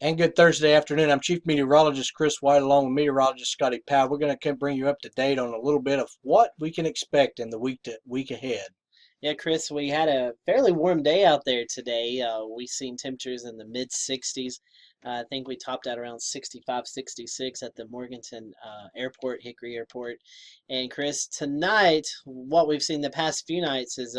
And good Thursday afternoon. I'm Chief Meteorologist Chris White along with Meteorologist Scotty Powell. We're going to bring you up to date on a little bit of what we can expect in the week ahead. Yeah, Chris, we had a fairly warm day out there today. We seen temperatures in the mid 60s. I think we topped out around 65, 66 at the Morganton Airport, Hickory Airport. And Chris, tonight, what we've seen the past few nights has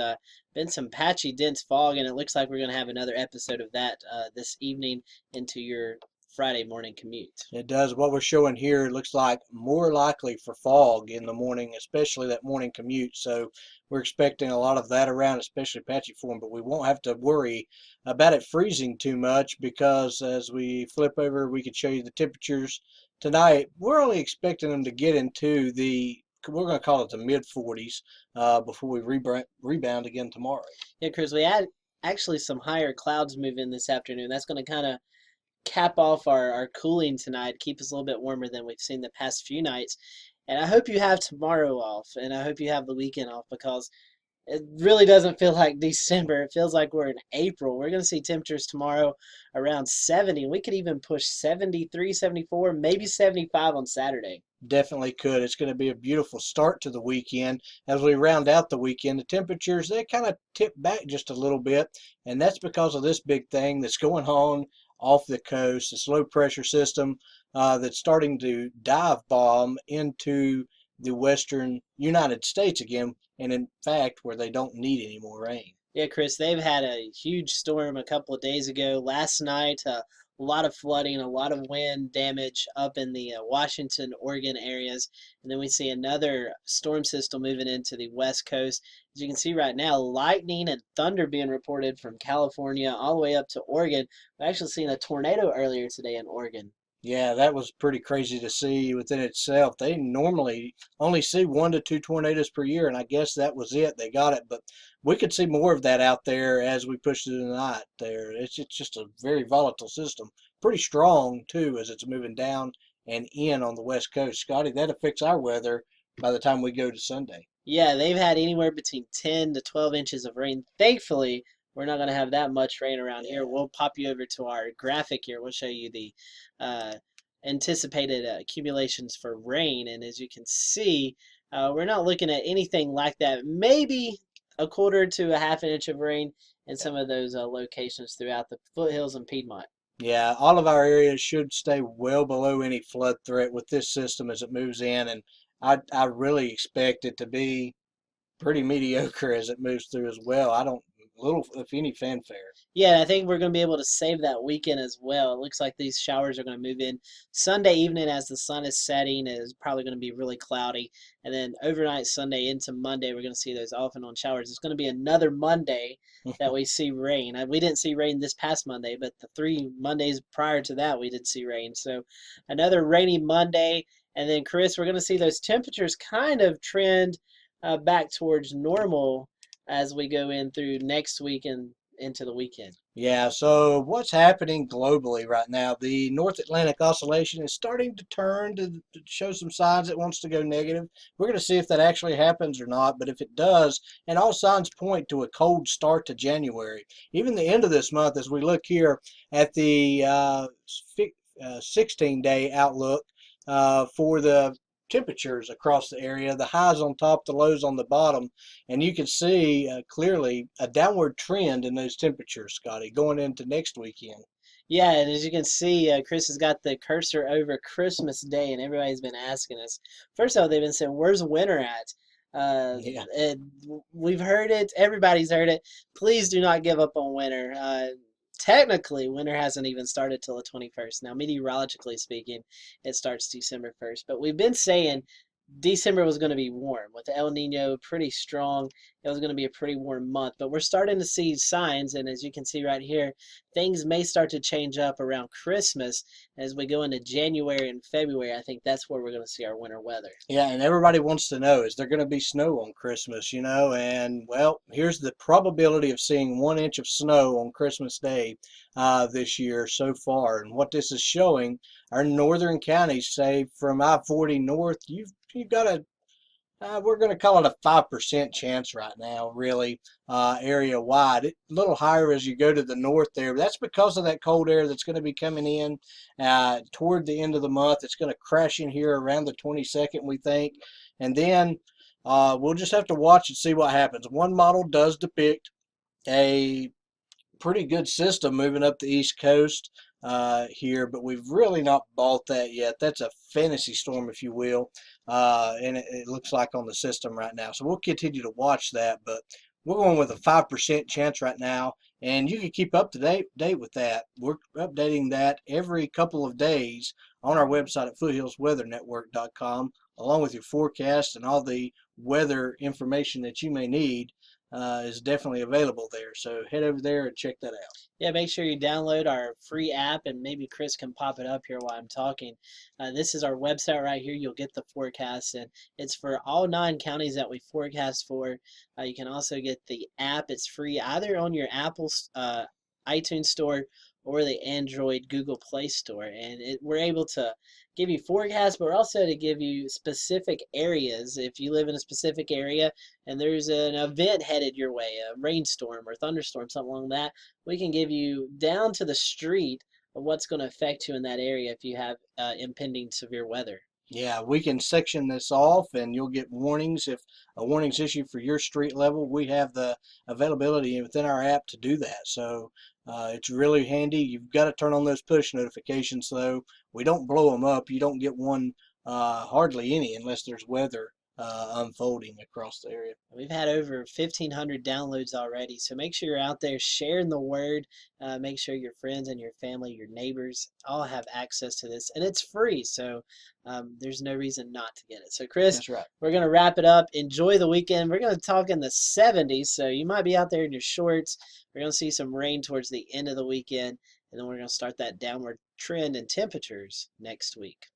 been some patchy, dense fog, and it looks like we're going to have another episode of that this evening into your Friday morning commute. It does. What we're showing here looks like more likely for fog in the morning, especially that morning commute. So we're expecting a lot of that around, especially patchy form, but we won't have to worry about it freezing too much because as we flip over, we could show you the temperatures tonight. We're only expecting them to get into we're going to call it the mid 40s before we rebound again tomorrow. Yeah, Chris, we had actually some higher clouds move in this afternoon. That's going to kind of cap off our cooling tonight, keep us a little bit warmer than we've seen the past few nights. And I hope you have tomorrow off, and I hope you have the weekend off because it really doesn't feel like December. It feels like we're in April. We're going to see temperatures tomorrow around 70. We could even push 73, 74, maybe 75 on Saturday. Definitely could. It's going to be a beautiful start to the weekend. As we round out the weekend, the temperatures, they kind of tip back just a little bit, and that's because of this big thing that's going on off the coast, this low pressure system that's starting to dive bomb into the western United States again, and in fact, where they don't need any more rain. Yeah, Chris, they've had a huge storm a couple of days ago. Last night, a lot of flooding, a lot of wind damage up in the Washington, Oregon areas. And then we see another storm system moving into the West Coast. As you can see right now, lightning and thunder being reported from California all the way up to Oregon. We actually seen a tornado earlier today in Oregon. Yeah, that was pretty crazy to see within itself. They normally only see 1 to 2 tornadoes per year, and I guess that was it. They got it, but we could see more of that out there as we push through the night there. It's just a very volatile system. Pretty strong, too, as it's moving down and in on the West Coast. Scotty, that affects our weather by the time we go to Sunday. Yeah, they've had anywhere between 10 to 12 inches of rain. Thankfully, we're not going to have that much rain around here. We'll pop you over to our graphic here. We'll show you the uh, anticipated accumulations for rain. And as you can see, we're not looking at anything like that. Maybe a quarter to a half an inch of rain in some of those locations throughout the foothills and Piedmont. Yeah, all of our areas should stay well below any flood threat with this system as it moves in, and I really expect it to be pretty mediocre as it moves through as well. I don't little if any fanfare. Yeah, I think we're going to be able to save that weekend as well. It looks like these showers are going to move in Sunday evening as the sun is setting. It is probably going to be really cloudy. And then overnight Sunday into Monday, we're going to see those off and on showers. It's going to be another Monday that we see rain. We didn't see rain this past Monday, but the 3 Mondays prior to that, we did see rain. So another rainy Monday. And then, Chris, we're going to see those temperatures kind of trend back towards normal as we go in through next week and into the weekend. Yeah, so what's happening globally right now? The North Atlantic Oscillation is starting to turn to show some signs it wants to go negative. We're going to see if that actually happens or not, but if it does, and all signs point to a cold start to January, even the end of this month, as we look here at the 16-day outlook for the temperatures across the area, the highs on top, the lows on the bottom, and you can see clearly a downward trend in those temperatures, Scotty, going into next weekend. Yeah, and as you can see, Chris has got the cursor over Christmas Day, and everybody's been asking us. First of all, they've been saying, "Where's winter at?" Uh, Yeah. it, we've heard it. Everybody's heard it. Please do not give up on winter. Technically, winter hasn't even started till the 21st. Now, meteorologically speaking, it starts December 1st. But we've been saying December was going to be warm with the El Nino pretty strong. It was going to be a pretty warm month, but we're starting to see signs, and as you can see right here, things may start to change up around Christmas as we go into January and February. I think that's where we're going to see our winter weather. Yeah, and everybody wants to know, is there going to be snow on Christmas, And, well, here's the probability of seeing 1 inch of snow on Christmas Day this year so far. And what this is showing, our northern counties, say from I-40 north, you've got a We're going to call it a 5% chance right now, really, area wide. A little higher as you go to the north there. But that's because of that cold air that's going to be coming in toward the end of the month. It's going to crash in here around the 22nd, we think. And then we'll just have to watch and see what happens. One model does depict a pretty good system moving up the East Coast here, but we've really not bought that yet. That's a fantasy storm, if you will, and it looks like on the system right now. So we'll continue to watch that, but we're going with a 5% chance right now, and you can keep up to date with that. We're updating that every couple of days on our website at foothillsweathernetwork.com, along with your forecast and all the weather information that you may need is definitely available there. So head over there and check that out. Yeah, make sure you download our free app, and maybe Chris can pop it up here while I'm talking. This is our website right here. You'll get the forecast, and it's for all 9 counties that we forecast for. You can also get the app. It's free either on your Apple iTunes store or the Android Google Play Store, and we're able to give you forecasts, but we're also to give you specific areas. If you live in a specific area and there's an event headed your way, a rainstorm or thunderstorm, something like that, we can give you down to the street of what's going to affect you in that area if you have impending severe weather. Yeah, we can section this off and you'll get warnings. If a warning's issued for your street level, we have the availability within our app to do that. So it's really handy. You've got to turn on those push notifications though. We don't blow them up. You don't get one hardly any unless there's weather unfolding across the area. We've had over 1,500 downloads already, so make sure you're out there sharing the word. Make sure your friends and your family, your neighbors, all have access to this, and it's free, so there's no reason not to get it. So, Chris, That's right. we're gonna wrap it up. Enjoy the weekend. We're gonna talk in the 70s, so you might be out there in your shorts. We're gonna see some rain towards the end of the weekend, and then we're gonna start that downward trend in temperatures next week.